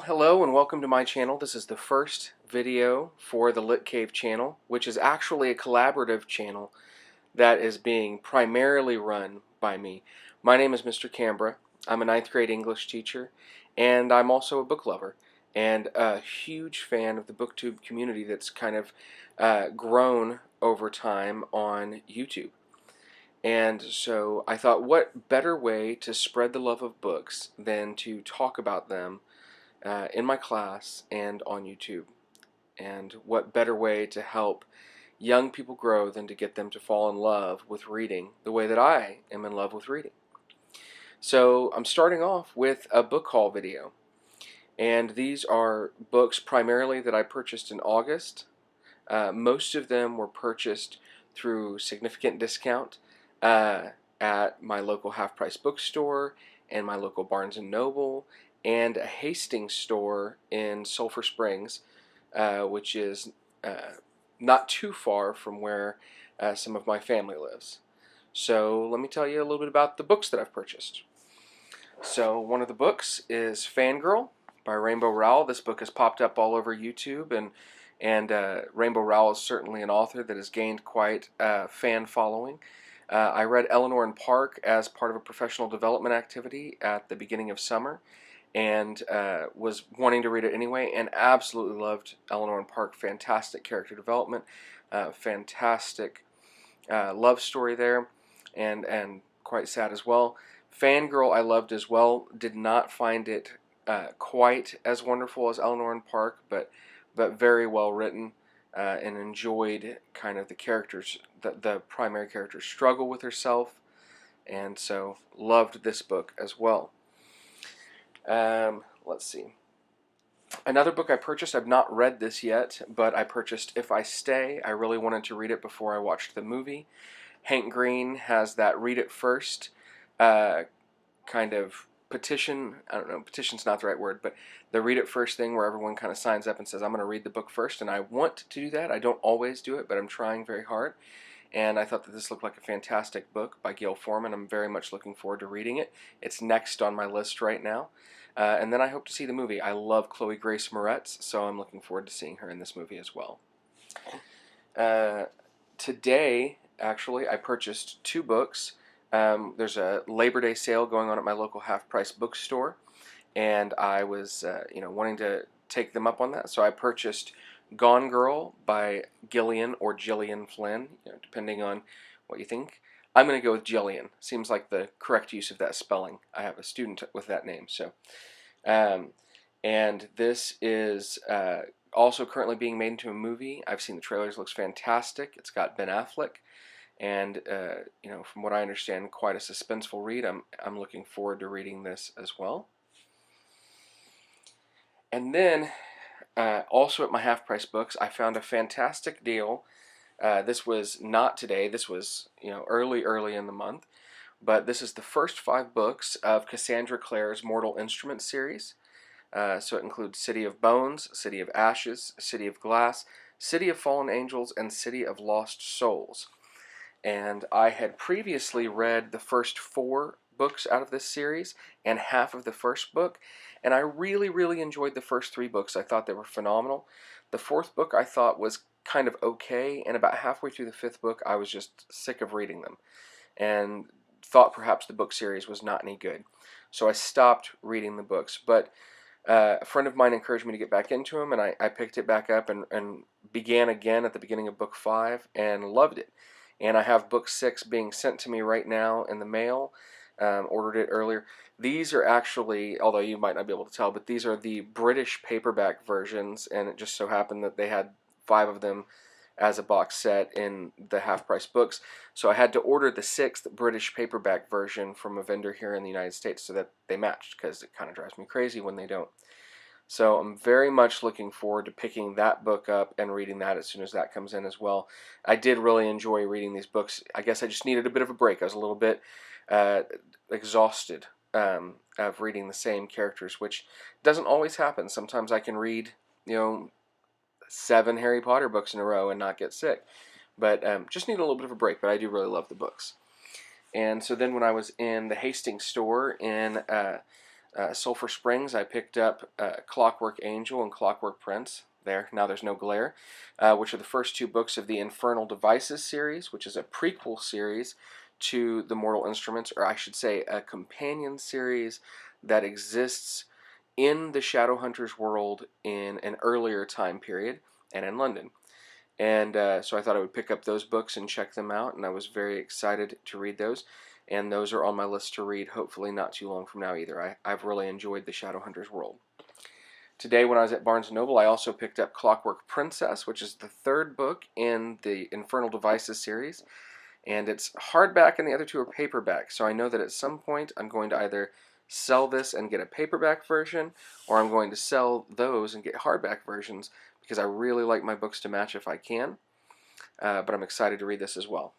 Hello and welcome to my channel. This is the first video for the Lit Cave channel, which is actually a collaborative channel that is being primarily run by me. My name is Mr. Cambra. I'm a 9th grade English teacher, and I'm also a book lover and a huge fan of the booktube community that's kind of grown over time on YouTube. And so I thought, what better way to spread the love of books than to talk about them in my class and on YouTube. And what better way to help young people grow than to get them to fall in love with reading the way that I am in love with reading. So I'm starting off with a book haul video. And these are books primarily that I purchased in August. Most of them were purchased through significant discount at my local half-price bookstore and my local Barnes & Noble and a Hastings store in Sulphur Springs, which is not too far from where some of my family lives. So let me tell you a little bit about the books that I've purchased. So one of the books is Fangirl by Rainbow Rowell. This book has popped up all over YouTube, and Rainbow Rowell is certainly an author that has gained quite a fan following. I read Eleanor and Park as part of a professional development activity at the beginning of summer, and was wanting to read it anyway, and absolutely loved Eleanor and Park. Fantastic character development, fantastic love story there, and quite sad as well. Fangirl I loved as well. Did not find it quite as wonderful as Eleanor and Park, but very well written, and enjoyed kind of the characters, the primary character's struggle with herself, and so loved this book as well. Let's see. Another book I purchased, I've not read this yet, but I purchased If I Stay. I really wanted to read it before I watched the movie. Hank Green has that read it first kind of petition. I don't know, petition's not the right word, but the read it first thing where everyone kind of signs up and says, I'm going to read the book first, and I want to do that. I don't always do it, but I'm trying very hard. And I thought that this looked like a fantastic book by Gail Forman. I'm very much looking forward to reading it. It's next on my list right now. And then I hope to see the movie. I love Chloe Grace Moretz, so I'm looking forward to seeing her in this movie as well. Today, actually, I purchased 2 books. There's a Labor Day sale going on at my local half-price bookstore, and I was wanting to take them up on that, so I purchased Gone Girl by Gillian or Gillian Flynn, depending on what you think. I'm going to go with Gillian. Seems like the correct use of that spelling. I have a student with that name. So, and this is also currently being made into a movie. I've seen the trailers. It looks fantastic. It's got Ben Affleck, and from what I understand, quite a suspenseful read. I'm looking forward to reading this as well. And then, also at my half-price books, I found a fantastic deal. This was not today. This was early in the month. But this is the first 5 books of Cassandra Clare's Mortal Instruments series. So it includes City of Bones, City of Ashes, City of Glass, City of Fallen Angels, and City of Lost Souls. And I had previously read the first 4 books out of this series and half of the first book, and I really enjoyed the first 3 books. I thought they were phenomenal. The 4th book I thought was kind of okay, and about halfway through the 5th book I was just sick of reading them and thought perhaps the book series was not any good. So I stopped reading the books, but a friend of mine encouraged me to get back into them, and I picked it back up and began again at the beginning of book 5 and loved it. And I have book 6 being sent to me right now in the mail. Ordered it earlier. These are actually, although you might not be able to tell, but these are the British paperback versions, and it just so happened that they had 5 of them as a box set in the half-price books. So I had to order the 6th British paperback version from a vendor here in the United States so that they matched, because it kind of drives me crazy when they don't. So I'm very much looking forward to picking that book up and reading that as soon as that comes in as well. I did really enjoy reading these books. I guess I just needed a bit of a break. I was a little bit exhausted of reading the same characters, which doesn't always happen. Sometimes I can read, 7 Harry Potter books in a row and not get sick. But just need a little bit of a break, but I do really love the books. And so then when I was in the Hastings store in Sulphur Springs, I picked up Clockwork Angel and Clockwork Prince. Now there's no glare, which are the first two books of the Infernal Devices series, which is a prequel series to the Mortal Instruments, or I should say a companion series that exists in the Shadowhunters world in an earlier time period and in London. And so I thought I would pick up those books and check them out, and I was very excited to read those. And those are on my list to read, hopefully not too long from now either. I've really enjoyed the Shadowhunters world. Today when I was at Barnes & Noble, I also picked up Clockwork Princess, which is the third book in the Infernal Devices series. And it's hardback and the other two are paperback, so I know that at some point I'm going to either sell this and get a paperback version, or I'm going to sell those and get hardback versions, because I really like my books to match if I can, but I'm excited to read this as well.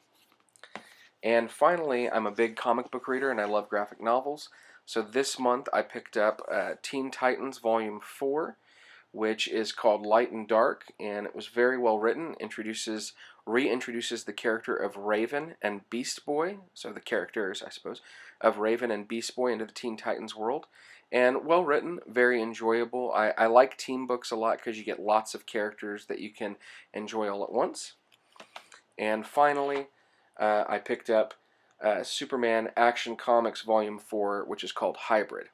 And finally, I'm a big comic book reader and I love graphic novels, so this month I picked up Teen Titans Volume 4, which is called Light and Dark, and it was very well written. Reintroduces the character of Raven and Beast Boy, so the characters, I suppose, of Raven and Beast Boy into the Teen Titans world. And well written, very enjoyable. I like team books a lot because you get lots of characters that you can enjoy all at once. And finally, I picked up Superman Action Comics Volume 4, which is called Hybrid.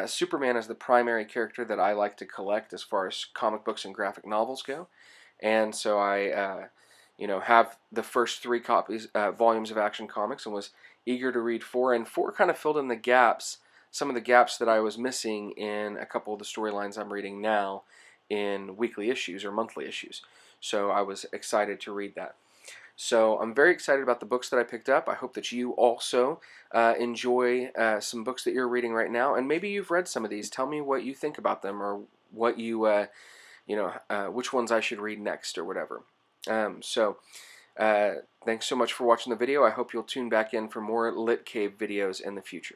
Superman is the primary character that I like to collect as far as comic books and graphic novels go, and so I, have the first three volumes of Action Comics, and was eager to read 4. And 4 kind of filled in the gaps, some of the gaps that I was missing in a couple of the storylines I'm reading now in weekly issues or monthly issues. So I was excited to read that. So I'm very excited about the books that I picked up. I hope that you also enjoy some books that you're reading right now, and maybe you've read some of these. Tell me what you think about them, or what you, which ones I should read next, or whatever. Thanks so much for watching the video. I hope you'll tune back in for more Lit Cave videos in the future.